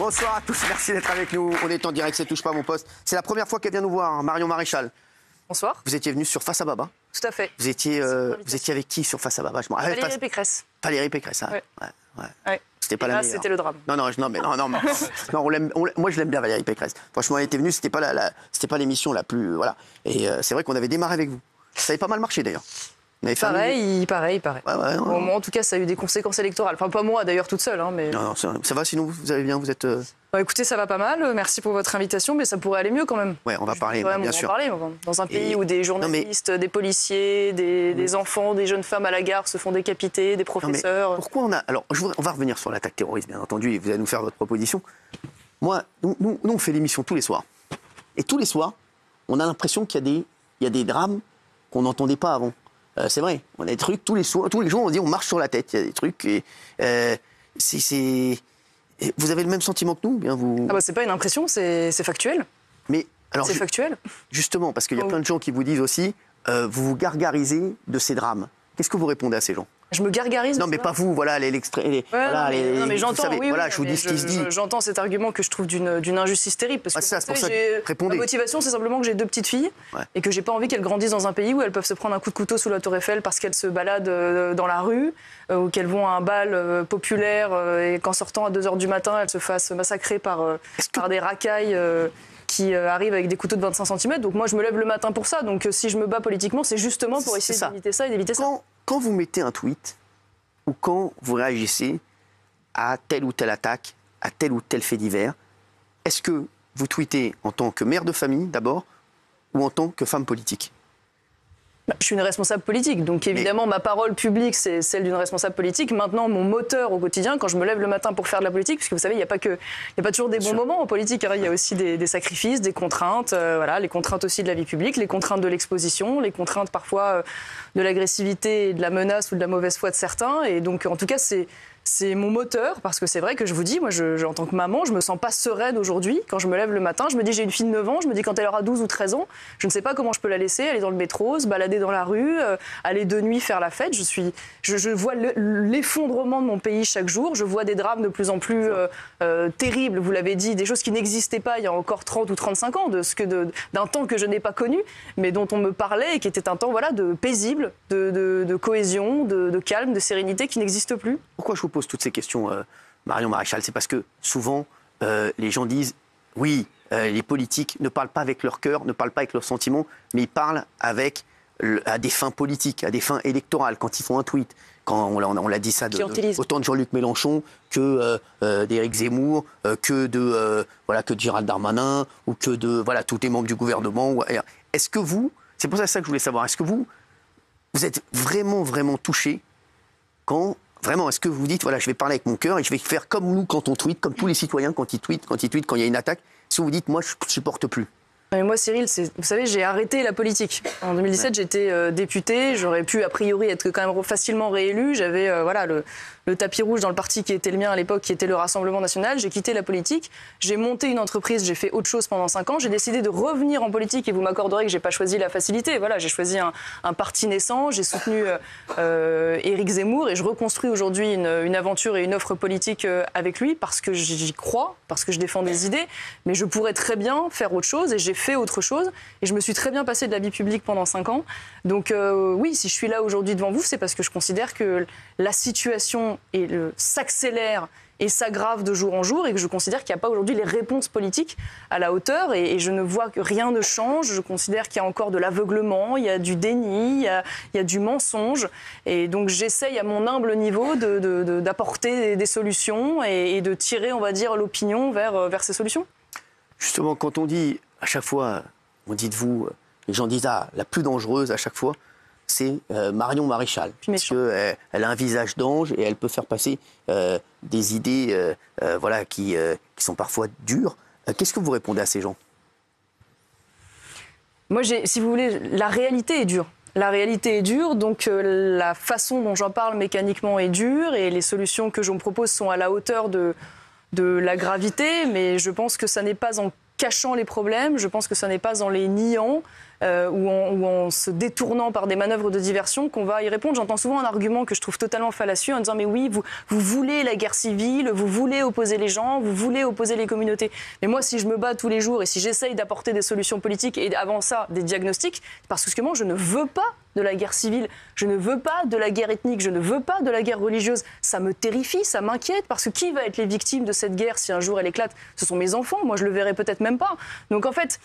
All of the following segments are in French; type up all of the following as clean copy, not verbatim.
Bonsoir à tous, merci d'être avec nous. On est en direct, c'est Touche pas mon poste. C'est la première fois qu'elle vient nous voir, Marion Maréchal. Bonsoir. Vous étiez venue sur Face à Baba. Tout à fait. Vous étiez avec qui sur Face à Baba? Valérie Pécresse. Valérie Pécresse, hein. Ouais. C'était pas la meilleure. C'était le drame. Non, moi je l'aime bien Valérie Pécresse. Franchement, elle était venue, c'était pas l'émission la plus, voilà. Et c'est vrai qu'on avait démarré avec vous. Ça avait pas mal marché d'ailleurs. Pareil. Ouais, Moi, en tout cas, ça a eu des conséquences électorales. Enfin, pas moi d'ailleurs toute seule, hein, mais. Non, ça va sinon vous allez bien, vous êtes. Écoutez, ça va pas mal. Merci pour votre invitation, mais ça pourrait aller mieux quand même. Ouais, on va parler, bien sûr. Dans un pays où des journalistes, des policiers, des enfants, des jeunes femmes à la gare se font décapiter, des professeurs. Pourquoi on a. Alors, on va revenir sur l'attaque terroriste, bien entendu, et vous allez nous faire votre proposition. Moi, nous on fait l'émission tous les soirs. Et tous les soirs, on a l'impression qu'il y a des drames qu'on n'entendait pas avant. C'est vrai, on a des trucs tous les jours, on dit on marche sur la tête. Il y a des trucs. Vous avez le même sentiment que nous, bien vous. Ah bah c'est pas une impression, c'est factuel. Mais alors c'est factuel. Justement, parce qu'il y a plein de gens qui vous disent aussi, vous vous gargarisez de ces drames. Qu'est-ce que vous répondez à ces gens? Je me gargarise. Non, mais pas vous, voilà, l'extrait. Non, mais j'entends, oui, voilà, je vous dis ce qui se dit. J'entends cet argument que je trouve d'une injustice terrible. Parce que c'est pour ça que répondez. Ma motivation, c'est simplement que j'ai 2 petites filles et que j'ai pas envie qu'elles grandissent dans un pays où elles peuvent se prendre un coup de couteau sous la Tour Eiffel parce qu'elles se baladent dans la rue, ou qu'elles vont à un bal populaire et qu'en sortant à 2h du matin, elles se fassent massacrer par des racailles. Qui arrivent avec des couteaux de 25 cm. Donc moi, je me lève le matin pour ça. Donc si je me bats politiquement, c'est justement pour essayer d'éviter ça et d'éviter ça. Quand vous mettez un tweet ou quand vous réagissez à telle ou telle attaque, à tel ou tel fait divers, est-ce que vous tweetez en tant que mère de famille d'abord ou en tant que femme politique? Je suis une responsable politique, donc évidemment ma parole publique c'est celle d'une responsable politique. Maintenant mon moteur au quotidien, quand je me lève le matin pour faire de la politique, parce que vous savez il n'y a pas toujours des bons moments en politique, hein. Il y a aussi des sacrifices, des contraintes, les contraintes aussi de la vie publique, les contraintes de l'exposition, les contraintes parfois de l'agressivité et de la menace ou de la mauvaise foi de certains. Et donc en tout cas c'est mon moteur, parce que c'est vrai que je vous dis, moi, en tant que maman, je me sens pas sereine aujourd'hui. Quand je me lève le matin, je me dis, j'ai une fille de 9 ans, je me dis, quand elle aura 12 ou 13 ans, je ne sais pas comment je peux la laisser aller dans le métro, se balader dans la rue, aller de nuit faire la fête. Je vois l'effondrement de mon pays chaque jour. Je vois des drames de plus en plus terribles, vous l'avez dit, des choses qui n'existaient pas il y a encore 30 ou 35 ans, d'un temps que je n'ai pas connu, mais dont on me parlait et qui était un temps de paisible, de cohésion, de calme, de sérénité qui n'existe plus. Pourquoi je vous pose toutes ces questions, Marion Maréchal? C'est parce que souvent, les gens disent, oui, les politiques ne parlent pas avec leur cœur, ne parlent pas avec leurs sentiments, mais ils parlent à des fins politiques, à des fins électorales, quand ils font un tweet. Quand on l'a dit ça autant de Jean-Luc Mélenchon que d'Éric Zemmour, que de Gérald Darmanin, ou que de tous les membres du gouvernement. Est-ce que c'est pour ça que je voulais savoir, est-ce que vous êtes vraiment, vraiment touché quand... Vraiment, est-ce que vous dites, je vais parler avec mon cœur et je vais faire comme nous quand on tweet, comme tous les citoyens quand ils tweetent, quand il y a une attaque? Est-ce que vous dites, moi, je ne supporte plus? Mais moi, Cyril, vous savez, j'ai arrêté la politique. En 2017, j'étais députée. J'aurais pu, a priori, être quand même facilement réélue. J'avais le tapis rouge dans le parti qui était le mien à l'époque, qui était le Rassemblement national. J'ai quitté la politique. J'ai monté une entreprise. J'ai fait autre chose pendant 5 ans. J'ai décidé de revenir en politique et vous m'accorderez que je n'ai pas choisi la facilité. J'ai choisi un parti naissant. J'ai soutenu Éric Zemmour et je reconstruis aujourd'hui une aventure et une offre politique avec lui parce que j'y crois, parce que je défends des idées. Mais je pourrais très bien faire autre chose et j'ai fait autre chose et je me suis très bien passée de la vie publique pendant 5 ans. Donc oui, si je suis là aujourd'hui devant vous, c'est parce que je considère que la situation s'accélère et s'aggrave de jour en jour et que je considère qu'il n'y a pas aujourd'hui les réponses politiques à la hauteur et je ne vois que rien ne change. Je considère qu'il y a encore de l'aveuglement, il y a du déni, il y a du mensonge et donc j'essaye à mon humble niveau d'apporter des solutions et de tirer, on va dire, l'opinion vers ces solutions. Justement, quand on dit à chaque fois, on dit de vous, les gens disent la plus dangereuse à chaque fois, c'est Marion Maréchal, parce qu'elle a un visage d'ange et elle peut faire passer des idées qui sont parfois dures. Qu'est-ce que vous répondez à ces gens? Moi, si vous voulez, la réalité est dure. La réalité est dure, donc la façon dont j'en parle mécaniquement est dure et les solutions que je me propose sont à la hauteur de la gravité, mais je pense que ça n'est pas en cachant les problèmes, je pense que ça n'est pas en les niant, ou en se détournant par des manœuvres de diversion qu'on va y répondre. J'entends souvent un argument que je trouve totalement fallacieux en disant mais oui, vous voulez la guerre civile, vous voulez opposer les gens, vous voulez opposer les communautés. Mais moi, si je me bats tous les jours et si j'essaye d'apporter des solutions politiques et avant ça des diagnostics, parce que moi je ne veux pas de la guerre civile, je ne veux pas de la guerre ethnique, je ne veux pas de la guerre religieuse. Ça me terrifie, ça m'inquiète, parce que qui va être les victimes de cette guerre si un jour elle éclate? Ce sont mes enfants, moi je le verrai peut-être même pas. Donc en fait,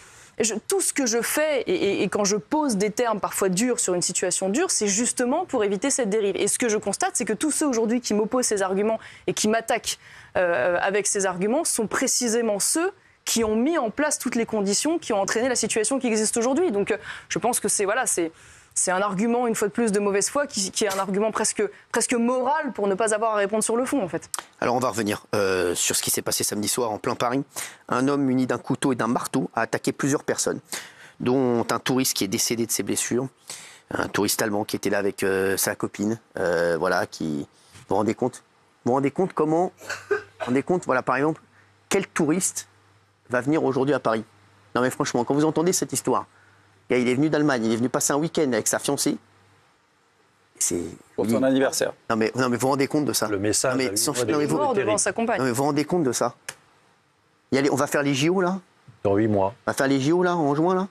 tout ce que je fais, et quand je pose des termes parfois durs sur une situation dure, c'est justement pour éviter cette dérive. Et ce que je constate, c'est que tous ceux aujourd'hui qui m'opposent ces arguments et qui m'attaquent avec ces arguments sont précisément ceux qui ont mis en place toutes les conditions qui ont entraîné la situation qui existe aujourd'hui. Donc je pense que c'est un argument, une fois de plus, de mauvaise foi qui est un argument presque moral pour ne pas avoir à répondre sur le fond, en fait. Alors, on va revenir sur ce qui s'est passé samedi soir en plein Paris. Un homme muni d'un couteau et d'un marteau a attaqué plusieurs personnes, dont un touriste qui est décédé de ses blessures, un touriste allemand qui était là avec sa copine, voilà, qui... Vous vous rendez compte comment... Vous vous rendez compte, voilà, par exemple, quel touriste va venir aujourd'hui à Paris? Non mais franchement, quand vous entendez cette histoire... Il est venu d'Allemagne, il est venu passer un week-end avec sa fiancée. Pour son anniversaire. Non mais vous vous rendez compte de ça? Le message. Mort devant sa compagne. Non mais vous vous rendez compte de ça? On va faire les JO là? Dans 8 mois. On va faire les JO là, en juin là?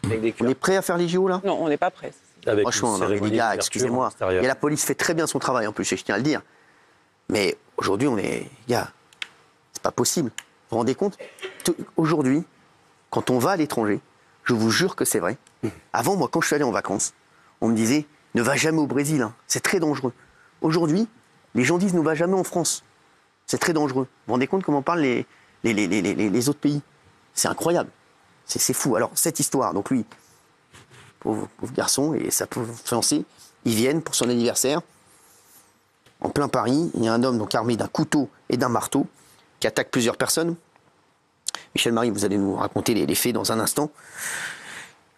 On est prêt à faire les JO là? Non, on n'est pas prêt. Franchement, les gars, excusez-moi. Et la police fait très bien son travail en plus, je tiens à le dire. Mais aujourd'hui, gars, c'est pas possible. Vous vous rendez compte? Aujourd'hui, quand on va à l'étranger, je vous jure que c'est vrai. Avant, moi, quand je suis allé en vacances, on me disait « Ne va jamais au Brésil, hein, c'est très dangereux ». Aujourd'hui, les gens disent « Ne va jamais en France, c'est très dangereux ». Vous vous rendez compte comment parlent les autres pays? C'est incroyable, c'est fou. Alors, cette histoire, donc lui, pauvre garçon et sa pauvre fiancée, ils viennent pour son anniversaire. En plein Paris, il y a un homme donc armé d'un couteau et d'un marteau qui attaque plusieurs personnes. Michel Marie, vous allez nous raconter les faits dans un instant.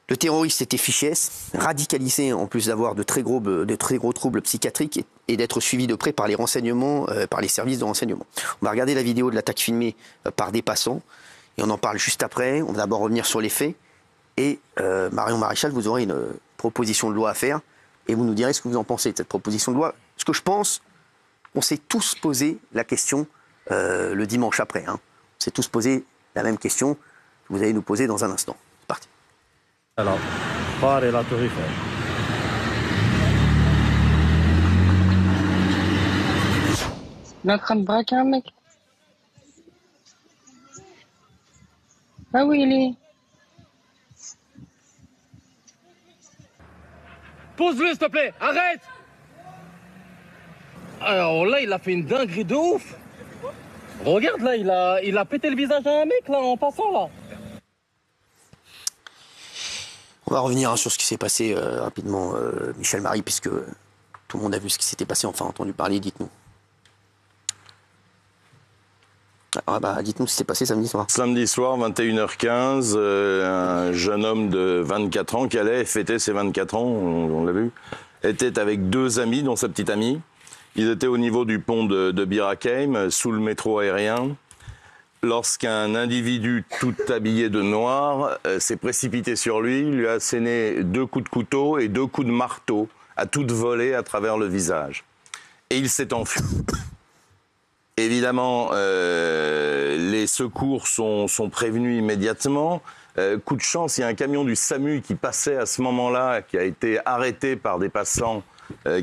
Le terroriste était fiché S, radicalisé en plus d'avoir de très gros troubles psychiatriques et d'être suivi de près par les renseignements, par les services de renseignement. On va regarder la vidéo de l'attaque filmée par des passants et on en parle juste après. On va d'abord revenir sur les faits et Marion Maréchal, vous aurez une proposition de loi à faire et vous nous direz ce que vous en pensez de cette proposition de loi. Ce que je pense, on s'est tous posé la question le dimanche après. On s'est tous posé la même question que vous allez nous poser dans un instant. C'est parti. Alors, fare la Tour Eiffel. Il est en train de braquer un mec. Ah oui, il est. Pose-le, s'il te plaît, arrête! Alors là, il a fait une dinguerie de ouf. Regarde là, il a pété le visage à un mec là en passant là. On va revenir sur ce qui s'est passé rapidement, Michel Marie, puisque tout le monde a vu ce qui s'était passé, enfin entendu parler, dites-nous. Dites-nous ce qui s'est passé samedi soir. Samedi soir, 21h15, un jeune homme de 24 ans qui allait fêter ses 24 ans, on l'a vu, était avec deux amis, dont sa petite amie. Ils étaient au niveau du pont de Bir Hakeim, sous le métro aérien, lorsqu'un individu tout habillé de noir s'est précipité sur lui a asséné 2 coups de couteau et 2 coups de marteau à toute volée à travers le visage. Et il s'est enfui. Évidemment, les secours sont prévenus immédiatement. Coup de chance, il y a un camion du SAMU qui passait à ce moment-là, qui a été arrêté par des passants,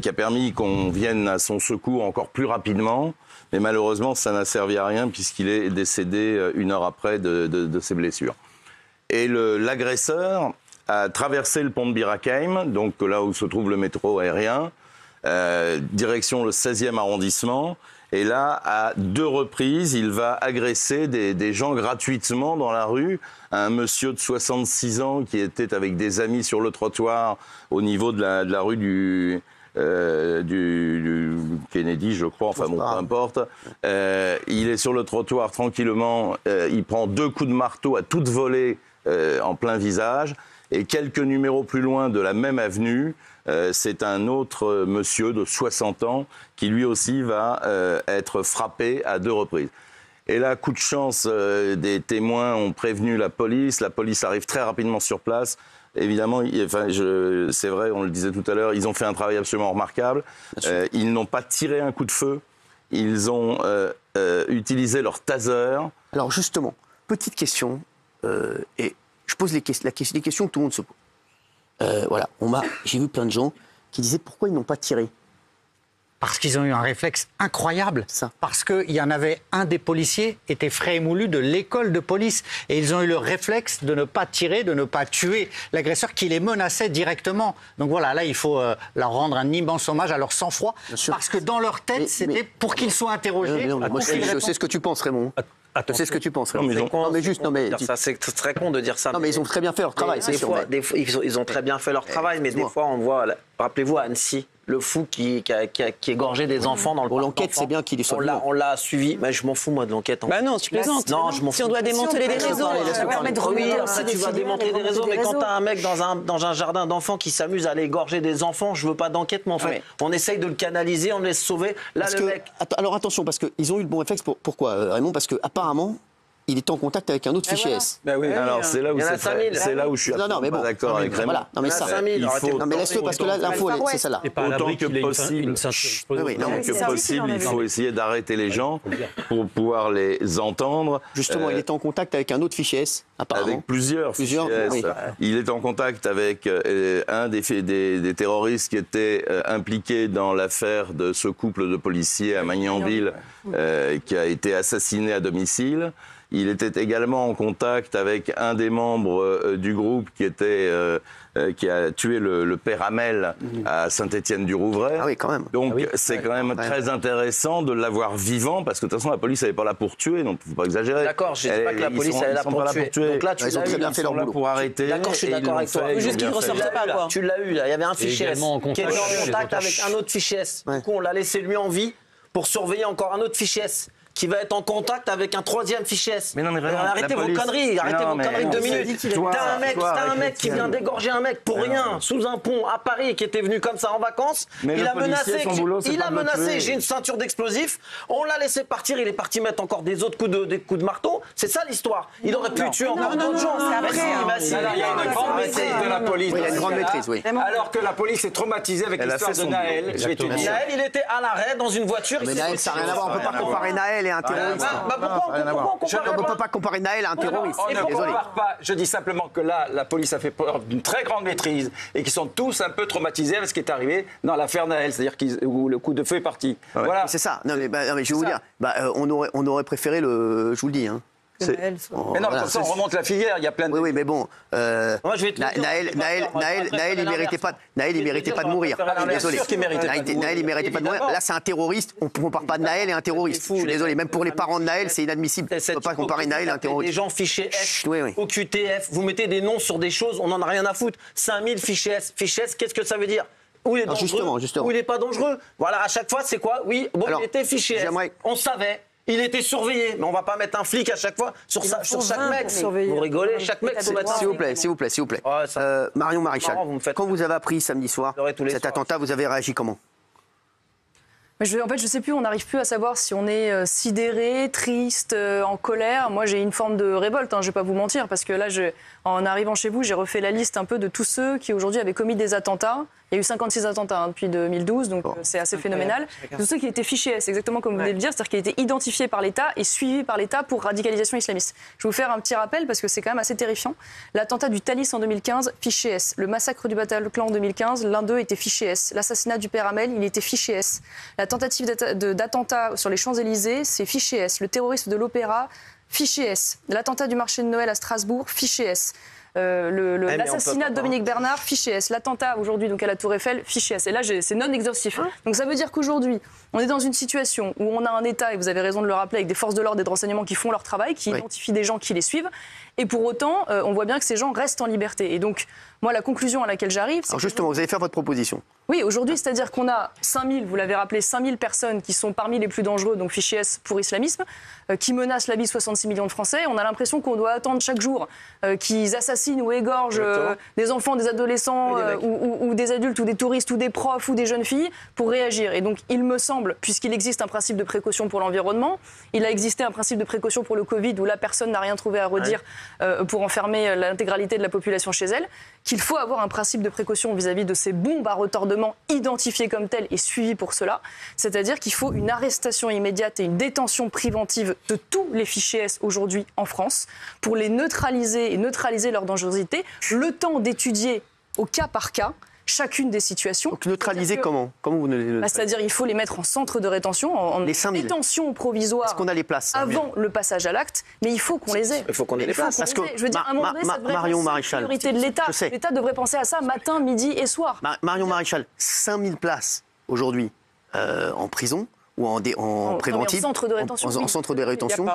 qui a permis qu'on vienne à son secours encore plus rapidement. Mais malheureusement, ça n'a servi à rien puisqu'il est décédé 1 heure après de ses blessures. Et l'agresseur a traversé le pont de Bir Hakeim, donc là où se trouve le métro aérien, direction le 16e arrondissement. Et là, à 2 reprises, il va agresser des gens gratuitement dans la rue. Un monsieur de 66 ans qui était avec des amis sur le trottoir au niveau de la rue du Kennedy, je crois, enfin bon, peu importe. Il est sur le trottoir tranquillement, il prend 2 coups de marteau à toute volée en plein visage. Et quelques numéros plus loin de la même avenue, c'est un autre monsieur de 60 ans qui lui aussi va être frappé à 2 reprises. Et là, coup de chance, des témoins ont prévenu la police arrive très rapidement sur place. évidemment, c'est vrai, on le disait tout à l'heure, ils ont fait un travail absolument remarquable. Ils n'ont pas tiré un coup de feu. Ils ont utilisé leur taser. Alors justement, petite question, et je pose les questions que tout le monde se pose. Voilà, j'ai vu plein de gens qui disaient pourquoi ils n'ont pas tiré. Parce qu'ils ont eu un réflexe incroyable. Parce qu'il y en avait un des policiers, était frais et moulu de l'école de police. Et ils ont eu le réflexe de ne pas tirer, de ne pas tuer l'agresseur qui les menaçait directement. Donc voilà, là, il faut leur rendre un immense hommage à leur sang-froid. Parce que dans leur tête, c'était pour qu'ils soient interrogés. Je sais ce que tu penses, Raymond. Je sais ce que tu penses, Raymond. C'est très con de dire ça. Non, mais ils ont très bien fait leur travail, c'est sûr. Ils ont très bien fait leur travail, mais des fois, on voit... Rappelez-vous à Annecy, le fou qui égorgeait des enfants dans le parc. L'enquête, c'est bien qu'il est sur on l'a suivi. Mais je m'en fous, moi, de l'enquête. Bah non, tu plaisantes. Non, je m'en fous. Si on doit démanteler les réseaux, oui, après, tu vas démanteler des réseaux, mais quand t'as un mec dans un jardin d'enfants qui s'amuse à aller égorger des enfants, je veux pas d'enquête, mais en fait, on essaye de le canaliser, on le laisse sauver. Là, le mec... Alors attention, parce qu'ils ont eu le bon réflexe. Pourquoi, Raymond? Parce qu'apparemment, il est en contact avec un autre fichier S. Ben oui. Alors c'est là où je suis pas d'accord avec Raymond. Voilà. Non mais ça, il faut. Non mais laisse-le parce que là l'info c'est celle-là. Autant que possible, il faut essayer d'arrêter les gens pour pouvoir les entendre. Justement, il est en contact avec un autre fichier S, apparemment. Avec plusieurs fichiers S. Oui. Il est en contact avec un des terroristes qui était impliqué dans l'affaire de ce couple de policiers à Magnanville qui a été assassiné à domicile. Il était également en contact avec un des membres du groupe qui a tué le père Hamel à Saint-Étienne-du-Rouvray. Ah oui, quand même. Donc c'est quand même très intéressant de l'avoir vivant, parce que de toute façon la police n'est pas là pour tuer, donc il ne faut pas exagérer. D'accord, je ne dis pas que la police est là pour tuer. Donc là, ils ont très bien fait leur boulot. Pour arrêter. D'accord, je suis d'accord avec toi. Juste qu'ils ne ressortent pas, quoi. Tu l'as eu, là. Il y avait un fichier S qui était en contact avec un autre fichier S. Du coup, on l'a laissé lui en vie pour surveiller encore un autre fichier S qui va être en contact avec un troisième fichier S. Mais non, mais arrêtez vos conneries, arrêtez vos conneries de 2 minutes. T'as un mec qui vient d'égorger un mec pour rien, sous un pont à Paris, qui était venu comme ça en vacances. Il a menacé, j'ai une ceinture d'explosifs. On l'a laissé partir, il est parti mettre encore des autres coups de marteau. C'est ça l'histoire. Il aurait pu tuer encore d'autres gens. Il y a une grande maîtrise de la police. Il y a une grande maîtrise, oui. Alors que la police est traumatisée avec l'histoire de Naël. Je vais te dire. Naël, il était à l'arrêt dans une voiture. Mais Naël, ça n'a rien à voir. On ne peut pas comparer Naël et un terroriste. On ne peut pas comparer Naël à un terroriste. On ne compare pas. Je dis simplement que là, la police a fait preuve d'une très grande maîtrise et qu'ils sont tous un peu traumatisés avec ce qui est arrivé dans l'affaire Naël, c'est-à-dire où le coup de feu est parti. Voilà. C'est ça. Non, mais je vais vous dire, on aurait préféré je vous le dis. Mais non, comme ça on remonte la filière, il y a plein de... Oui, mais bon, Naël, il méritait pas de mourir. Désolé. Naël, il méritait pas de mourir. Là, c'est un terroriste. On ne compare pas Naël et un terroriste. Je suis désolé. Même pour les parents de Naël, c'est inadmissible. On ne peut pas comparer Naël et un terroriste. Les gens fichés F, au QTF, vous mettez des noms sur des choses, on n'en a rien à foutre. 5000 fichiers S. Fichiers S, qu'est-ce que ça veut dire? Où il est dangereux, où il n'est pas dangereux. Voilà, à chaque fois, c'est quoi? Oui, bon, il était fiché S. On savait. Il était surveillé, mais on va pas mettre un flic à chaque fois sur chaque mec. Vous rigolez, chaque mec faut mettre un flic. S'il vous plaît. Marion Maréchal, quand vous avez appris samedi soir cet attentat, vous avez réagi comment? En fait, je sais plus, on n'arrive plus à savoir si on est sidéré, triste, en colère. Moi, j'ai une forme de révolte, je vais pas vous mentir, parce que là, en arrivant chez vous, j'ai refait la liste un peu de tous ceux qui aujourd'hui avaient commis des attentats. Il y a eu 56 attentats depuis 2012, donc c'est assez phénoménal. Tous ceux qui étaient fichés, c'est exactement comme vous venez de le dire, c'est-à-dire qui étaient identifiés par l'État et suivis par l'État pour radicalisation islamiste. Je vais vous faire un petit rappel parce que c'est quand même assez terrifiant. L'attentat du Thalys en 2015, fiché S. Le massacre du Bataclan en 2015, l'un d'eux était fiché S. L'assassinat du père Hamel, il était fiché S. La tentative d'attentat sur les Champs-Élysées, c'est fiché S. Le terroriste de l'Opéra, fiché S. L'attentat du marché de Noël à Strasbourg, fiché S. L'assassinat de Dominique Bernard, fiché S. L'attentat aujourd'hui donc à la Tour Eiffel, fiché S. Et là, c'est non exhaustif. Donc ça veut dire qu'aujourd'hui, on est dans une situation où on a un État, et vous avez raison de le rappeler, avec des forces de l'ordre et de renseignement qui font leur travail, qui identifient des gens qui les suivent. Et pour autant, on voit bien que ces gens restent en liberté. Et donc, moi, la conclusion à laquelle j'arrive... Alors justement, vous allez faire votre proposition. Oui, aujourd'hui, c'est-à-dire qu'on a 5000, vous l'avez rappelé, 5000 personnes qui sont parmi les plus dangereux, donc fichier S pour islamisme, qui menacent la vie de 66 millions de Français. On a l'impression qu'on doit attendre chaque jour qu'ils assassinent ou égorgent des enfants, des adolescents ou des adultes ou des touristes ou des profs ou des jeunes filles pour réagir. Et donc, il me semble, puisqu'il existe un principe de précaution pour l'environnement, il a existé un principe de précaution pour le Covid où la personne n'a rien trouvé à redire pour enfermer l'intégralité de la population chez elle, qu'il faut avoir un principe de précaution vis-à-vis de ces bombes à retardement identifiées comme telles et suivies pour cela. C'est-à-dire qu'il faut une arrestation immédiate et une détention préventive de tous les fichiers S aujourd'hui en France pour les neutraliser et neutraliser leur dangerosité, le temps d'étudier au cas par cas chacune des situations. Donc neutraliser comment vous ne... C'est-à-dire il faut les mettre en centre de rétention, en détention provisoire. Est-ce qu'on a les places avant le passage à l'acte, mais il faut qu'on les ait. Il faut qu'on ait les places. Parce que je veux dire, à un moment donné, ça devrait être la priorité de l'État. L'État devrait penser à ça matin, midi et soir. Marion Maréchal, 5000 places aujourd'hui en prison ou en préventive, en centre de rétention. En centre de rétention,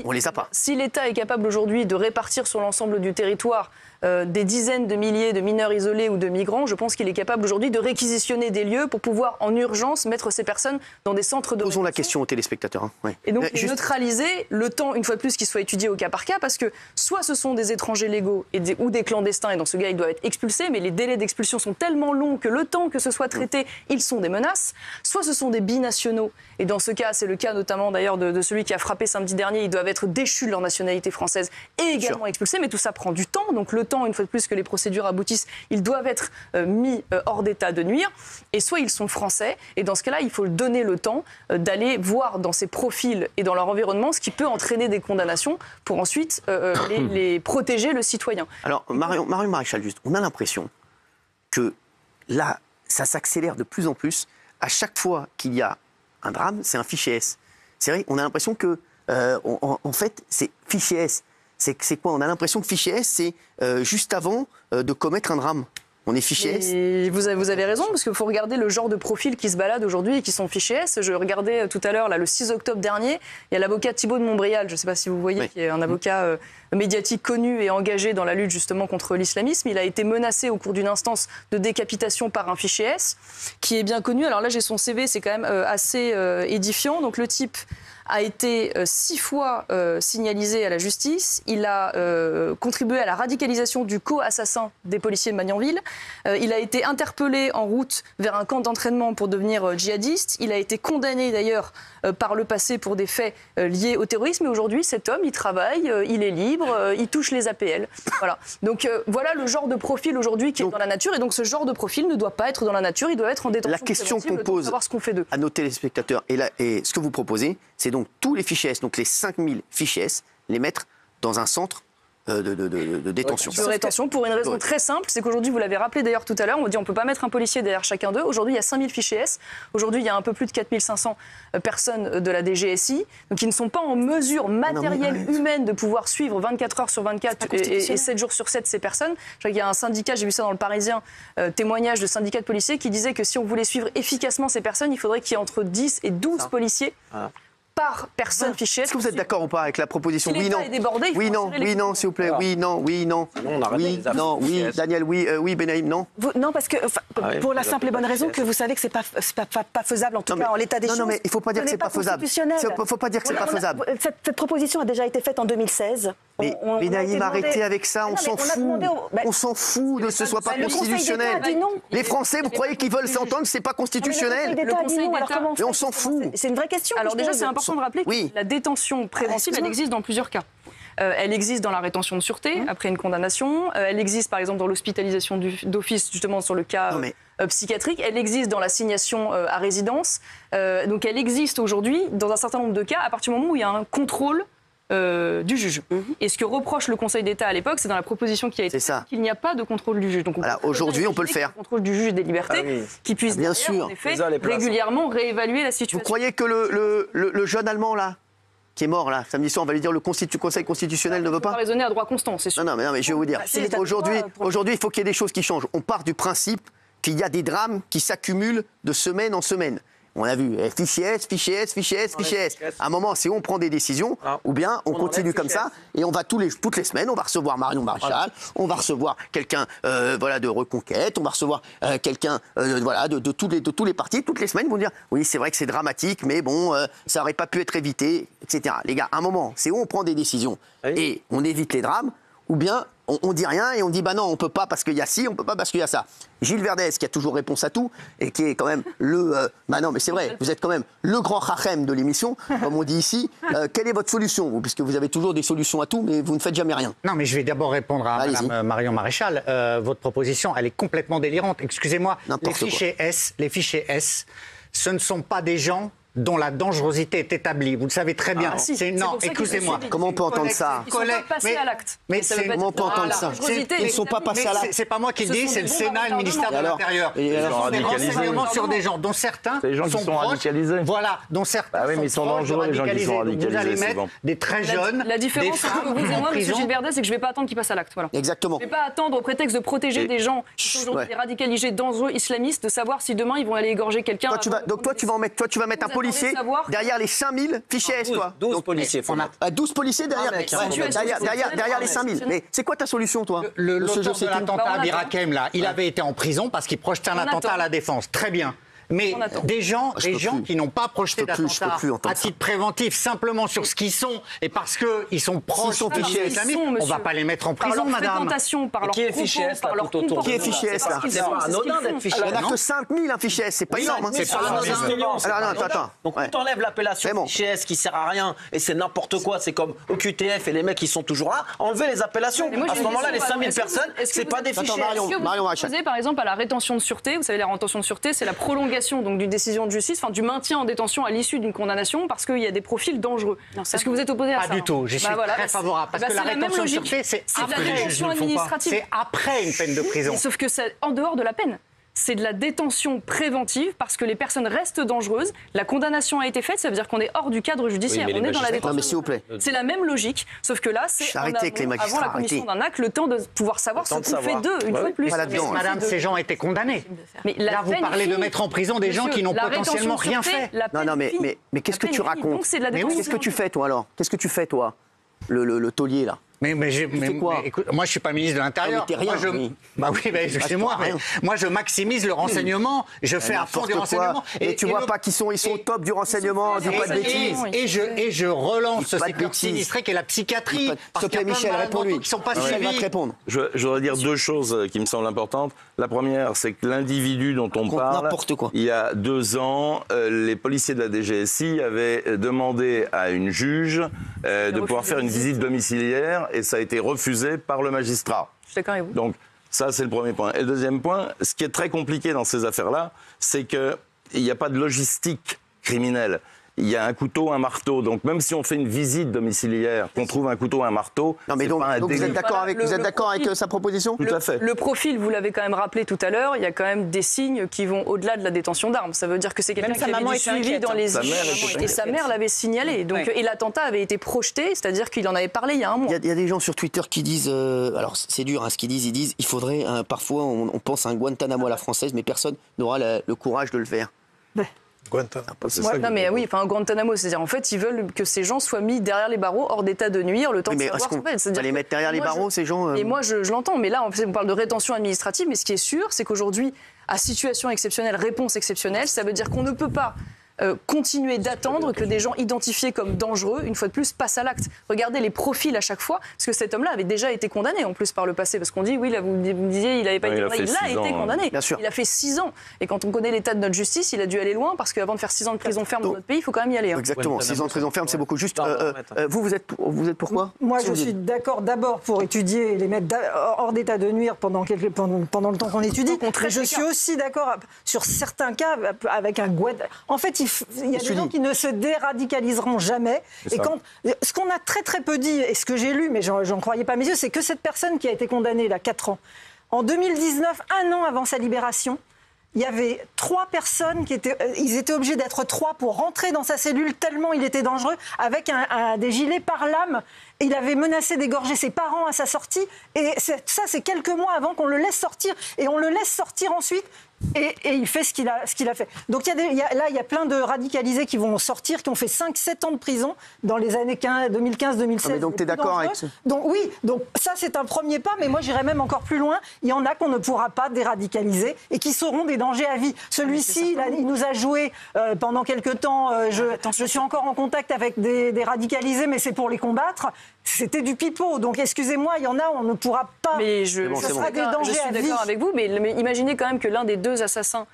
on les a pas. Si l'État est capable aujourd'hui de répartir sur l'ensemble du territoire des dizaines de milliers de mineurs isolés ou de migrants, je pense qu'il est capable aujourd'hui de réquisitionner des lieux pour pouvoir en urgence mettre ces personnes dans des centres de Posons la question aux téléspectateurs. Hein. Oui. Et donc neutraliser le temps, une fois de plus, qu'il soit étudié au cas par cas, parce que soit ce sont des étrangers légaux ou des clandestins, et dans ce cas, ils doivent être expulsés, mais les délais d'expulsion sont tellement longs que le temps que ce soit traité, ils sont des menaces. Soit ce sont des binationaux, et dans ce cas, c'est le cas notamment d'ailleurs de celui qui a frappé samedi dernier, ils doivent être déchus de leur nationalité française et également expulsés, mais tout ça prend du temps, donc le temps, une fois de plus, que les procédures aboutissent, ils doivent être mis hors d'état de nuire, et soit ils sont français, et dans ce cas-là, il faut donner le temps d'aller voir dans ces profils et dans leur environnement ce qui peut entraîner des condamnations pour ensuite les protéger, le citoyen. Alors, Marion Maréchal, juste, on a l'impression que là, ça s'accélère de plus en plus. À chaque fois qu'il y a un drame, c'est un fichier S. C'est vrai, on a l'impression que, en fait, c'est fichier S. C'est quoi? On a l'impression que fichier S, c'est juste avant de commettre un drame. On est fichier S. Et vous avez raison, parce qu'il faut regarder le genre de profils qui se baladent aujourd'hui et qui sont fichiers S. Je regardais tout à l'heure, le 6 octobre dernier, il y a l'avocat Thibault de Montbrial, je ne sais pas si vous voyez, qui est un avocat médiatique connu et engagé dans la lutte justement contre l'islamisme. Il a été menacé au cours d'une instance de décapitation par un fichier S, qui est bien connu. Alors là, j'ai son CV, c'est quand même assez édifiant. Donc le type a été 6 fois signalisé à la justice. Il a contribué à la radicalisation du co-assassin des policiers de Magnanville. Il a été interpellé en route vers un camp d'entraînement pour devenir djihadiste. Il a été condamné d'ailleurs par le passé pour des faits liés au terrorisme. Et aujourd'hui, cet homme, il travaille, il est libre, il touche les APL. Voilà. Donc voilà le genre de profil aujourd'hui qui est dans la nature. Et donc ce genre de profil ne doit pas être dans la nature, il doit être en détention. La question qu'on pose savoir ce qu'on fait d'eux. À nos téléspectateurs, et ce que vous proposez, c'est donc tous les fichiers S, donc les 5000 fichiers S, les mettre dans un centre de détention. De rétention, pour une raison très simple, c'est qu'aujourd'hui, vous l'avez rappelé d'ailleurs tout à l'heure, on dit on ne peut pas mettre un policier derrière chacun d'eux. Aujourd'hui, il y a 5000 fichiers S. Aujourd'hui, il y a un peu plus de 4500 personnes de la DGSI, donc ils ne sont pas en mesure matérielle, humaine, de pouvoir suivre 24 heures sur 24 et 7 jours sur 7 ces personnes. Je crois qu'il y a un syndicat, j'ai vu ça dans le Parisien, témoignage de syndicats de policiers qui disait que si on voulait suivre efficacement ces personnes, il faudrait qu'il y ait entre 10 et 12 policiers par personne fichée. Est-ce que vous êtes d'accord ou pas avec la proposition? Oui, non. Oui, non, oui, non, s'il vous plaît. Oui, non, oui, non. Oui, non, oui, Daniel, oui, oui, Benaïm, non. Non, parce que pour la simple et bonne raison que vous savez que c'est pas faisable, en tout cas en l'état des choses. Non, mais il ne faut pas dire que c'est pas faisable. Il ne faut pas dire que c'est pas faisable. Cette proposition a déjà été faite en 2016. Mais Benaïm, arrêtez avec ça, on s'en fout. On s'en fout de ce soit pas constitutionnel. Les Français, vous croyez qu'ils veulent s'entendre que c'est pas constitutionnel? Le Conseil d'État, mais on s'en fout. C'est une vraie question. Alors déjà, c'est important de rappeler que la détention préventive, elle existe dans plusieurs cas. Elle existe dans la rétention de sûreté, après une condamnation. Elle existe, par exemple, dans l'hospitalisation d'office, justement, sur le cas psychiatrique. Elle existe dans l'assignation à résidence. Donc elle existe aujourd'hui, dans un certain nombre de cas, à partir du moment où il y a un contrôle du juge. Et ce que reproche le Conseil d'État à l'époque, c'est dans la proposition qui a été faite qu'il n'y a pas de contrôle du juge. Donc aujourd'hui, on peut le faire. Le contrôle du juge et des libertés, qui puisse bien sûr, en effet, régulièrement réévaluer la situation. Vous croyez que le jeune Allemand, là, qui est mort, là, samedi soir, on va lui dire le Conseil constitutionnel ne veut pas? On va raisonner à droit constant, c'est sûr. Non, mais je vais vous dire. Aujourd'hui, il faut qu'il y ait des choses qui changent. On part du principe qu'il y a des drames qui s'accumulent de semaine en semaine. On a vu fichier S, fichier S, fichier S, fichier S. À un moment, c'est où on prend des décisions, ou bien on continue comme ça, et on va toutes les semaines, on va recevoir Marion Maréchal, on va recevoir quelqu'un de Reconquête, on va recevoir quelqu'un de tous les partis, toutes les semaines, ils vont dire oui, c'est vrai que c'est dramatique, mais bon, ça aurait pas pu être évité, etc. Les gars, à un moment, c'est où on prend des décisions et on évite les drames, ou bien on dit rien et on dit bah non, on peut pas parce qu'il y a ci, on peut pas parce qu'il y a ça. Gilles Verdez, qui a toujours réponse à tout et qui est quand même bah non, mais c'est vrai, vous êtes quand même le grand chachem de l'émission, comme on dit ici. Quelle est votre solution, vous, puisque vous avez toujours des solutions à tout, mais vous ne faites jamais rien? Non, mais je vais d'abord répondre à Mme Marion Maréchal. Votre proposition, elle est complètement délirante. Excusez-moi, les fichiers S, ce ne sont pas des gens dont la dangerosité est établie. Vous le savez très bien. Non, écoutez-moi. Comment on peut entendre ça? Ils ne sont pas passés à l'acte. Comment on peut entendre ça? Ils ne sont pas passés à l'acte. C'est pas moi qui le dis, c'est le Sénat et le ministère de l'Intérieur. Ils sont radicalisés. Des renseignements sur des gens dont certains des gens qui sont radicalisés. Voilà, dont certains mais ils sont dangereux, les gens qui sont radicalisés. Vous allez mettre des très jeunes. La différence entre vous et moi, M. Gilles Verdez, c'est que je ne vais pas attendre qu'ils passent à l'acte. Voilà. Exactement. Je ne vais pas attendre au prétexte de protéger des gens qui sont aujourd'hui des radicalisés dangereux islamistes, de savoir si demain ils vont aller égorger quelqu'un. Donc toi, tu vas mettre un policier derrière les 5000 fichiers S, toi. 12 policiers. 12 policiers derrière les 5000. Mais c'est quoi ta solution, toi? L'auteur de l'attentat à Bir Hakeim, là, il avait été en prison parce qu'il projetait un attentat à la Défense. Très bien. Mais des gens qui n'ont pas projeté d'attentat à titre préventif, simplement sur ce qu'ils sont, et parce qu'ils sont proches de l'islamisme, on ne va pas les mettre en prison, madame. Par leur qui est fiché S, là, tout autour? Qui est fiché S, là? C'est pas anodin d'être fiché S. Il n'y en a que 5000, un fiché S, c'est pas énorme. C'est pas anodin. Alors, attends. Donc, on t'enlève l'appellation fiché S qui sert à rien, et c'est n'importe quoi, c'est comme au QTF et les mecs qui sont toujours là, enlevez les appellations. À ce moment-là, les 5000 personnes, c'est pas des fichiers S. Marion Maréchal. Par exemple, à la rétention de sûreté, vous savez, la rétention de sûreté, c'est la prolongation donc d'une décision de justice, enfin du maintien en détention à l'issue d'une condamnation parce qu'il y a des profils dangereux. Est-ce que vous êtes opposé à ça? Pas du tout, j'y suis très favorable. Parce que la rétention de sûreté, c'est après une peine de prison. Sauf que c'est en dehors de la peine. C'est de la détention préventive parce que les personnes restent dangereuses. La condamnation a été faite, ça veut dire qu'on est hors du cadre judiciaire. On est dans la détention. Non, mais s'il vous plaît. C'est la même logique, sauf que là, c'est avant la commission d'un acte, le temps de pouvoir savoir ce qu'on fait d'eux, une fois de plus. Madame, ces gens étaient condamnés. Mais là, vous parlez de mettre en prison des gens qui n'ont potentiellement rien fait. Non, mais qu'est-ce que tu racontes? Qu'est-ce que tu fais, toi, alors? Qu'est-ce que tu fais, toi, le taulier, là? Mais écoute, moi, je suis pas ministre de l'Intérieur. Moi, je maximise le renseignement. Je fais à fond du renseignement. Et tu vois pas qu'ils sont au top du renseignement, dis pas de bêtises. Et je relance ce secteur sinistré qui est la psychiatrie. S'il te plaît, Michel, réponds-lui. Qui sont pas suivis. Je voudrais dire deux choses qui me semblent importantes. La première, c'est que l'individu dont on parle, il y a 2 ans, les policiers de la DGSI avaient demandé à une juge de pouvoir faire une visite domiciliaire et ça a été refusé par le magistrat. Je suis d'accord avec vous. Donc ça, c'est le premier point. Et le deuxième point, ce qui est très compliqué dans ces affaires-là, c'est qu'il n'y a pas de logistique criminelle. Il y a un couteau, un marteau. Donc même si on fait une visite domiciliaire, qu'on trouve un couteau, un marteau, c'est pas un délit. Vous êtes d'accord avec sa proposition? Tout à fait. Le profil, vous l'avez quand même rappelé tout à l'heure, il y a quand même des signes qui vont au-delà de la détention d'armes. Ça veut dire que c'est quelqu'un qui avait suivi dans les images. Et sa mère l'avait signalé. Donc, et l'attentat avait été projeté, c'est-à-dire qu'il en avait parlé il y a un mois. Il y a des gens sur Twitter qui disent, alors c'est dur ce qu'ils disent, il faudrait, parfois on pense à un Guantanamo à la française, mais personne n'aura le courage de le faire. Guantanamo, c'est-à-dire en fait ils veulent que ces gens soient mis derrière les barreaux hors d'état de nuire le temps de savoir ce qu'on fait. On va les mettre derrière les barreaux, ces gens. Et moi je l'entends, mais là on parle de rétention administrative, mais ce qui est sûr, c'est qu'aujourd'hui, à situation exceptionnelle, réponse exceptionnelle, ça veut dire qu'on ne peut pas continuer d'attendre que des gens identifiés comme dangereux, une fois de plus, passent à l'acte. Regardez les profils à chaque fois, parce que cet homme-là avait déjà été condamné en plus par le passé, parce qu'on dit, oui, là vous me disiez, il n'avait pas été condamné, il a été condamné. Bien sûr. Il a fait 6 ans. Et quand on connaît l'état de notre justice, il a dû aller loin, parce qu'avant de faire 6 ans de prison ferme dans notre pays, il faut quand même y aller. Exactement, 6 ans de prison ferme, c'est beaucoup. Juste, vous êtes pourquoi? Moi, je suis d'accord d'abord pour étudier et les mettre hors d'état de nuire pendant le temps qu'on étudie. Mais je suis aussi d'accord sur certains cas avec un Guantanamo. En fait, il y a des gens qui ne se déradicaliseront jamais. Et ce qu'on a très très peu dit, et ce que j'ai lu, mais j'en croyais pas mes yeux, c'est que cette personne qui a été condamnée il y a 4 ans, en 2019, 1 an avant sa libération, il y avait 3 personnes ils étaient obligés d'être 3 pour rentrer dans sa cellule tellement il était dangereux, avec des gilets pare-lames. Il avait menacé d'égorger ses parents à sa sortie. Et ça, c'est quelques mois avant qu'on le laisse sortir. Et on le laisse sortir ensuite. et il fait ce qu'il a fait. Donc il y a plein de radicalisés qui vont sortir, qui ont fait 5-7 ans de prison dans les années 2015-2016. Mais donc tu es d'accord avec ça? Donc oui, donc ça c'est un premier pas, mais moi j'irais même encore plus loin. Il y en a qu'on ne pourra pas déradicaliser et qui seront des dangers à vie. Celui-ci, il nous a joué pendant quelques temps. Je suis encore en contact avec des radicalisés, mais c'est pour les combattre. C'était du pipeau. Donc excusez-moi, il y en a, on ne pourra pas. Mais je sera des dangers à vie. Je suis d'accord avec vous, mais imaginez quand même que l'un des 2 assassins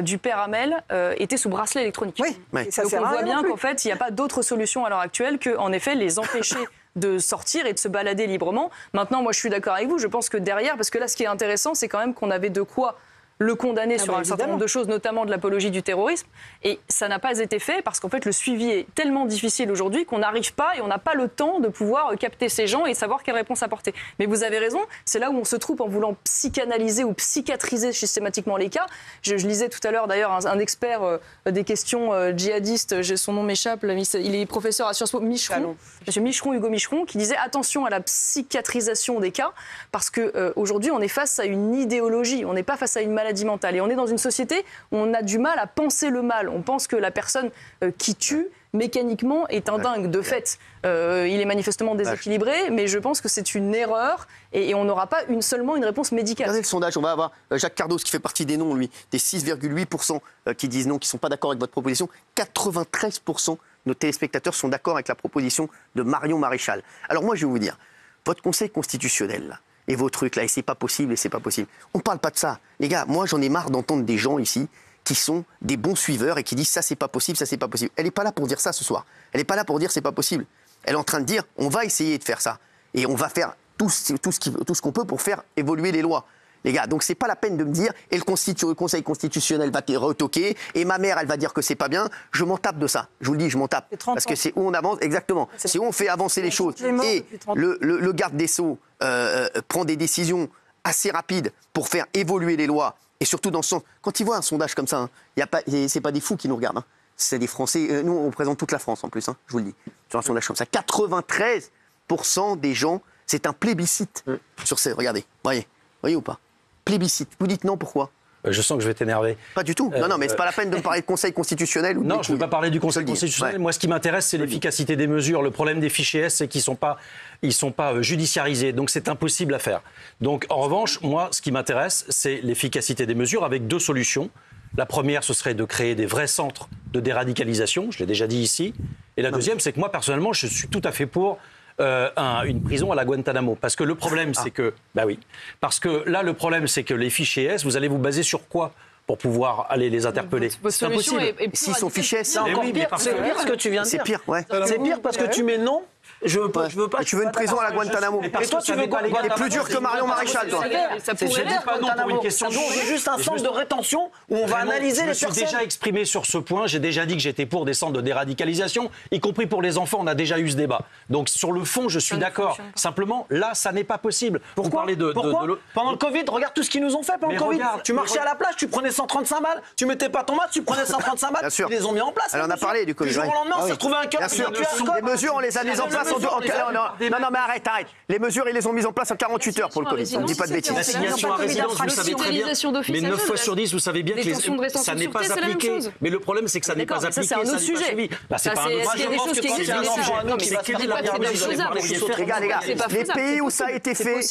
du père Hamel était sous bracelet électronique. Oui, donc on voit bien qu'en fait, il n'y a pas d'autre solution à l'heure actuelle que, en effet, les empêcher de sortir et de se balader librement. Maintenant, moi, je suis d'accord avec vous. Je pense que derrière, parce que là, ce qui est intéressant, c'est quand même qu'on avait de quoi le condamner sur un certain nombre de choses, notamment de l'apologie du terrorisme. Et ça n'a pas été fait parce qu'en fait, le suivi est tellement difficile aujourd'hui qu'on n'arrive pas et on n'a pas le temps de pouvoir capter ces gens et savoir quelle réponse apporter. Mais vous avez raison, c'est là où on se trouve en voulant psychanalyser ou psychiatriser systématiquement les cas. Je lisais tout à l'heure d'ailleurs un expert des questions djihadistes, son nom m'échappe, il est professeur à Sciences Po, Micheron, Monsieur Micheron, Hugo Micheron, qui disait attention à la psychiatrisation des cas parce qu'aujourd'hui on est face à une idéologie, on n'est pas face à une maladie mentale. Et on est dans une société où on a du mal à penser le mal. On pense que la personne qui tue, mécaniquement, est un dingue. De fait, il est manifestement déséquilibré, mais je pense que c'est une erreur et on n'aura pas seulement une réponse médicale. Regardez le sondage, on va avoir Jacques Cardos qui fait partie des non, lui, des 6,8% qui disent non, qui ne sont pas d'accord avec votre proposition. 93% de nos téléspectateurs sont d'accord avec la proposition de Marion Maréchal. Alors moi, je vais vous dire, votre Conseil constitutionnel, là, et vos trucs là, et c'est pas possible, et c'est pas possible. On parle pas de ça. Les gars, moi j'en ai marre d'entendre des gens ici qui sont des bons suiveurs et qui disent ça c'est pas possible, ça c'est pas possible. Elle est pas là pour dire ça ce soir. Elle est pas là pour dire c'est pas possible. Elle est en train de dire on va essayer de faire ça. Et on va faire tout ce qu'on peut pour faire évoluer les lois. Les gars, donc c'est pas la peine de me dire et le Conseil constitutionnel va te retoquer et ma mère elle va dire que c'est pas bien. Je m'en tape de ça. Je vous le dis, je m'en tape parce que c'est où on avance exactement. C'est où on fait avancer les choses. Et le garde des Sceaux prend des décisions assez rapides pour faire évoluer les lois et surtout dans ce sens. Quand ils voient un sondage comme ça, c'est pas des fous qui nous regardent. Hein. C'est des Français. Nous on représente toute la France en plus. Hein, je vous le dis. Sur un sondage comme ça, 93% des gens, c'est un plébiscite sur ces. Regardez, voyez ou pas? Plébiscite. Vous dites non, pourquoi? Je sens que je vais t'énerver. Pas du tout. Non, mais c'est pas la peine de me parler de Conseil constitutionnel. Non, je ne veux pas parler du Conseil constitutionnel. Ouais. Moi, ce qui m'intéresse, c'est l'efficacité des mesures. Le problème des fichiers S, c'est qu'ils ne sont pas judiciarisés. Donc, c'est impossible à faire. Donc, en revanche, moi, ce qui m'intéresse, c'est l'efficacité des mesures avec 2 solutions. La première, ce serait de créer des vrais centres de déradicalisation. Je l'ai déjà dit ici. Et la deuxième, c'est que moi, personnellement, je suis tout à fait pour une prison à la Guantanamo. Parce que le problème, c'est que... Bah oui. Parce que là, le problème, c'est que les fichiers S, vous allez vous baser sur quoi pour pouvoir aller les interpeller? C'est impossible. S'ils sont fichiers S, c'est encore pire. C'est pire ce que tu viens de dire. C'est pire, ouais. C'est pire parce que tu mets non. Je veux pas. Tu veux une prison à la Guantanamo. Et toi, tu veux quoi? Il est plus dur que Marion Maréchal, toi. C'est pas non pour une question de c'est juste un centre de rétention où on va analyser les personnes. Je me suis déjà exprimé sur ce point. J'ai déjà dit que j'étais pour des centres de déradicalisation, y compris pour les enfants. On a déjà eu ce débat. Donc sur le fond, je suis d'accord. Simplement, là, ça n'est pas possible. Pourquoi Pendant le Covid, regarde tout ce qu'ils nous ont fait pendant le Covid. Tu marchais à la plage, tu prenais 135 balles. Tu mettais pas ton masque, tu prenais 135 balles. Ils les ont mis en place. Alors on a parlé du Covid. Du jour au lendemain, on s'est retrouvé un cœur. Les mesures, on les a mises en place. Non, mais arrête. Les mesures, ils les ont mises en place en 48 heures pour le Covid. On ne dit pas de bêtises. L'assignation à résidence, vous savez très bien. Mais 9 fois sur 10, vous savez bien que ça n'est pas appliqué. Mais le problème, c'est que ça n'est pas appliqué. C'est un autre sujet. C'est pas un autre sujet. Il y a des choses qui existent. C'est quelle est la Les gars, les pays où ça a été fait,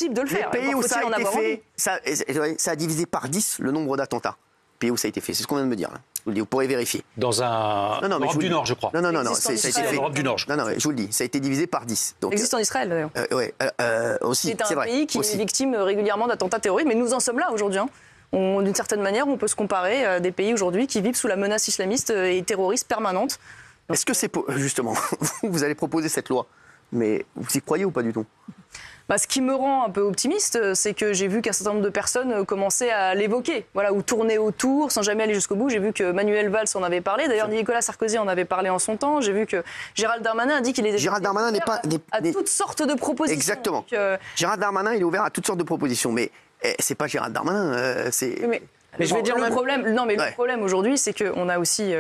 ça a divisé par 10 le nombre d'attentats. Pays où ça a été fait, c'est ce qu'on vient de me dire. Vous pourrez vérifier. Dans Europe du Nord, je crois. Non, ça a été fait. Europe du Nord. Non, je vous le dis, ça a été divisé par 10. Ça existe en Israël, d'ailleurs. Oui, aussi, c'est vrai. C'est un pays qui est victime régulièrement d'attentats terroristes, mais nous en sommes là aujourd'hui. D'une certaine manière, on peut se comparer à des pays aujourd'hui qui vivent sous la menace islamiste et terroriste permanente. Est-ce que c'est... Justement, vous allez proposer cette loi, mais vous y croyez ou pas du tout? Ce qui me rend un peu optimiste, c'est que j'ai vu qu'un certain nombre de personnes commençaient à l'évoquer, ou tourner autour sans jamais aller jusqu'au bout. J'ai vu que Manuel Valls en avait parlé, d'ailleurs Nicolas Sarkozy en avait parlé en son temps. J'ai vu que Gérald Darmanin a dit qu'il était ouvert à toutes sortes de propositions. Exactement. Donc, Gérald Darmanin, il est ouvert à toutes sortes de propositions, mais c'est pas Gérald Darmanin, c'est... Mais je vais dire le problème. Non, mais le problème aujourd'hui, c'est qu'on a aussi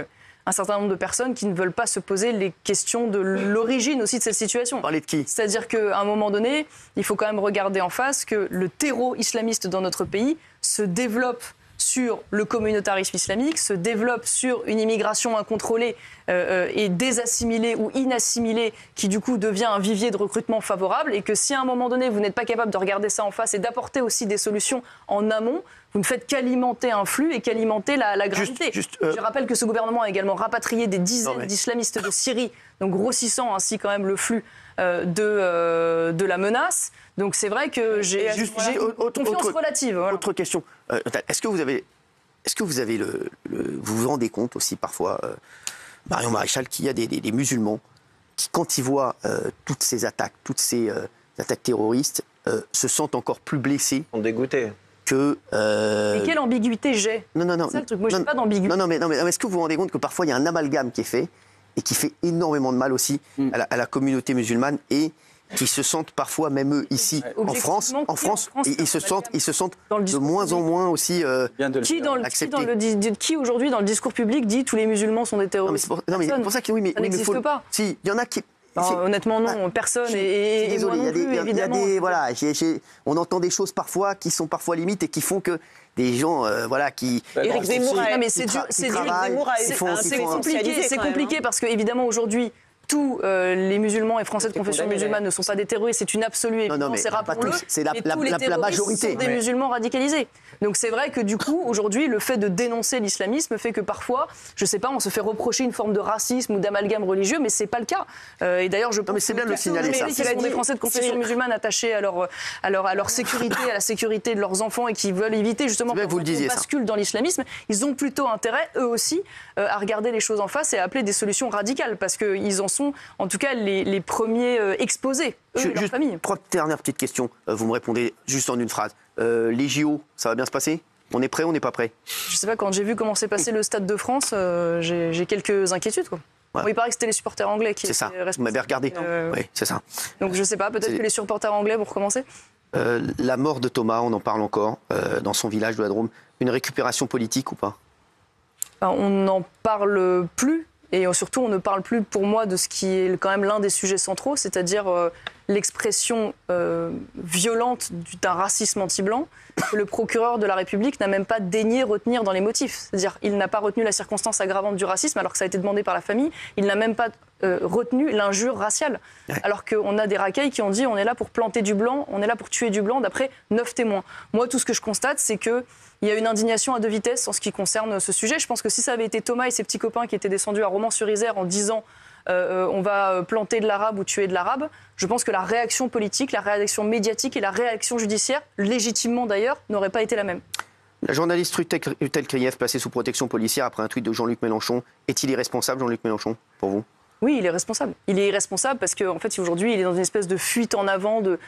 un certain nombre de personnes qui ne veulent pas se poser les questions de l'origine aussi de cette situation. Parler de qui? C'est-à-dire qu'à un moment donné, il faut quand même regarder en face que le terreau islamiste dans notre pays se développe sur le communautarisme islamique, se développe sur une immigration incontrôlée et désassimilée ou inassimilée qui du coup devient un vivier de recrutement favorable, et que si à un moment donné vous n'êtes pas capable de regarder ça en face et d'apporter aussi des solutions en amont, vous ne faites qu'alimenter un flux et qu'alimenter la gravité. Je rappelle que ce gouvernement a également rapatrié des dizaines d'islamistes de Syrie, donc grossissant ainsi quand même le flux de la menace. Donc c'est vrai que j'ai confiance relative. Voilà. Autre question. Est-ce que vous vous rendez compte aussi parfois, Marion Maréchal, qu'il y a des musulmans qui, quand ils voient toutes ces attaques terroristes, se sentent encore plus blessés. Sont dégoûtés. Mais quelle ambiguïté j'ai? Non. C'est ça le truc. Moi, je n'ai pas d'ambiguïté. Non, mais est-ce que vous vous rendez compte que parfois il y a un amalgame qui est fait et qui fait énormément de mal aussi à la communauté musulmane, et qui se sentent parfois, même eux ici en France, ils se sentent de moins en moins aussi acceptés. Qui aujourd'hui dans le discours public dit tous les musulmans sont des terroristes? Non, mais c'est pour ça que oui, mais ça n'existe pas. Si, il y en a qui. Honnêtement, non, personne. Et désolé, moi non plus, évidemment. On entend des choses parfois qui sont parfois limites et qui font que des gens, qui. Éric Zemmour, c'est compliqué parce que évidemment aujourd'hui. Tous les musulmans et Français de confession musulmane ne sont pas des terroristes, c'est une absolue évidence, c'est la majorité. Sont des musulmans radicalisés. Donc c'est vrai que du coup, aujourd'hui, le fait de dénoncer l'islamisme fait que parfois, je sais pas, on se fait reprocher une forme de racisme ou d'amalgame religieux, mais c'est pas le cas. Et d'ailleurs, je pense que c'est bien de le signaler, ça. Qui sont des Français de confession musulmane attachés à leur sécurité, à la sécurité de leurs enfants et qui veulent éviter justement qu'on bascule dans l'islamisme, ils ont plutôt intérêt, eux aussi, à regarder les choses en face et à appeler des solutions radicales, parce qu'ils en sont en tout cas les premiers exposés, eux et leur famille. 3 dernières petites questions. Vous me répondez juste en une phrase. Les JO, ça va bien se passer? On est prêt ou on n'est pas prêt? Je sais pas, quand j'ai vu comment s'est passé le Stade de France, j'ai quelques inquiétudes, quoi. Ouais. Bon, il paraît que c'était les supporters anglais qui étaient responsables. Vous m'avez regardé. Oui, c'est ça. Donc je sais pas, peut-être que les supporters anglais vont recommencer. La mort de Thomas, on en parle encore, dans son village de la Drôme. Une récupération politique ou pas? On n'en parle plus. Et surtout, on ne parle plus, pour moi, de ce qui est quand même l'un des sujets centraux, c'est-à-dire l'expression violente d'un racisme anti-blanc que le procureur de la République n'a même pas daigné retenir dans les motifs. C'est-à-dire il n'a pas retenu la circonstance aggravante du racisme, alors que ça a été demandé par la famille. Il n'a même pas retenu l'injure raciale. Ouais. Alors qu'on a des racailles qui ont dit on est là pour planter du blanc, on est là pour tuer du blanc, d'après 9 témoins. Moi, tout ce que je constate, c'est que il y a une indignation à 2 vitesses en ce qui concerne ce sujet. Je pense que si ça avait été Thomas et ses petits copains qui étaient descendus à Romans-sur-Isère en disant on va planter de l'arabe ou tuer de l'arabe, je pense que la réaction politique, la réaction médiatique et la réaction judiciaire, légitimement d'ailleurs, n'aurait pas été la même. La journaliste Rutel Krief, placée sous protection policière après un tweet de Jean-Luc Mélenchon, est-il irresponsable, Jean-Luc Mélenchon, pour vous? Oui, il est responsable. Il est irresponsable parce qu'en fait, aujourd'hui, il est dans une espèce de fuite en avant, de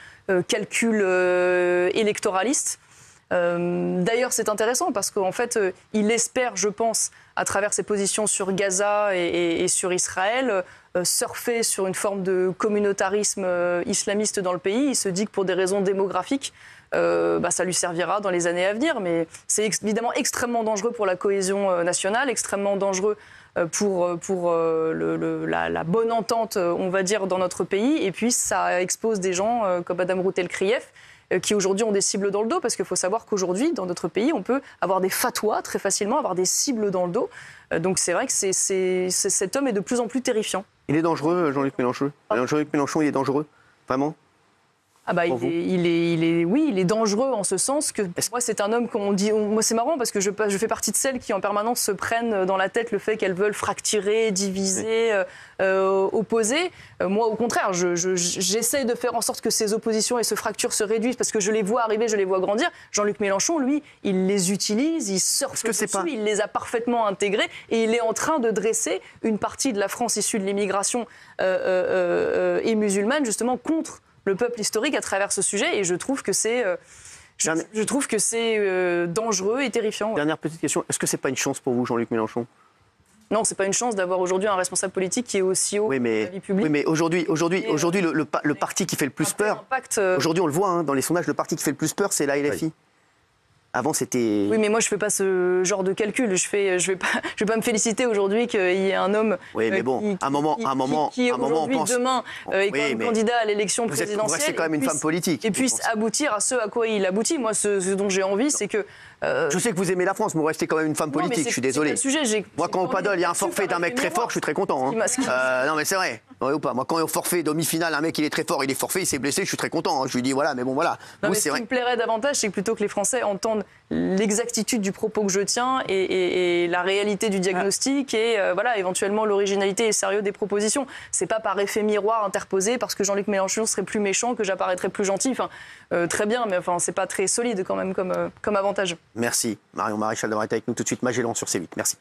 calcul électoraliste. D'ailleurs, c'est intéressant parce qu'en fait, il espère, je pense, à travers ses positions sur Gaza et sur Israël, surfer sur une forme de communautarisme islamiste dans le pays. Il se dit que pour des raisons démographiques, ça lui servira dans les années à venir. Mais c'est évidemment extrêmement dangereux pour la cohésion nationale, extrêmement dangereux pour la bonne entente, on va dire, dans notre pays. Et puis, ça expose des gens comme Madame Rutel Krief, qui aujourd'hui ont des cibles dans le dos, parce qu'il faut savoir qu'aujourd'hui, dans notre pays, on peut avoir des fatwas très facilement, avoir des cibles dans le dos. Donc c'est vrai que cet homme est de plus en plus terrifiant. Il est dangereux, Jean-Luc Mélenchon? Jean-Luc Mélenchon, il est dangereux? Vraiment? Il est dangereux en ce sens que pour moi c'est un homme qu'on dit. Moi c'est marrant parce que je fais partie de celles qui en permanence se prennent dans la tête le fait qu'elles veulent fracturer, diviser, opposer. Moi au contraire, j'essaie de faire en sorte que ces oppositions et ces fractures se réduisent parce que je les vois arriver, je les vois grandir. Jean-Luc Mélenchon, lui, il les utilise, il surfe dessus, il les a parfaitement intégrés et il est en train de dresser une partie de la France issue de l'immigration et musulmane justement contre le peuple historique à travers ce sujet, et je trouve que c'est dangereux et terrifiant. Ouais. Dernière petite question, est-ce que c'est pas une chance pour vous, Jean-Luc Mélenchon? Non, c'est pas une chance d'avoir aujourd'hui un responsable politique qui est aussi haut dans la vie publique. Oui, mais aujourd'hui, le parti qui fait le plus peur, aujourd'hui on le voit dans les sondages, le parti qui fait le plus peur, c'est la LFI. Oui. Avant, c'était... Oui, mais moi, je ne fais pas ce genre de calcul. Je vais pas me féliciter aujourd'hui qu'il y ait un homme qui aujourd'hui, demain, est quand même candidat à l'élection présidentielle. C'est quand même une femme politique. Et puisse aboutir à ce à quoi il aboutit. Moi, ce dont j'ai envie, c'est que Je sais que vous aimez la France, mais vous restez quand même une femme politique, je suis désolé. Moi, quand au paddle, il y a un forfait d'un mec très fort, je suis très content. Hein. Non, mais c'est vrai. Ouais, ou pas. Moi, quand au forfait demi-finale, un mec il est très fort, il est forfait, il s'est blessé, je suis très content. Hein. Je lui dis voilà, mais bon voilà. Non, mais ce qui me plairait davantage, c'est que plutôt que les Français entendent l'exactitude du propos que je tiens et la réalité du diagnostic et voilà, éventuellement l'originalité et le sérieux des propositions. C'est pas par effet miroir interposé parce que Jean-Luc Mélenchon serait plus méchant que j'apparaîtrais plus gentil. Enfin, très bien, mais enfin, c'est pas très solide quand même comme avantage. Merci Marion Maréchal d'avoir été avec nous tout de suite. Magellan sur C8. Merci.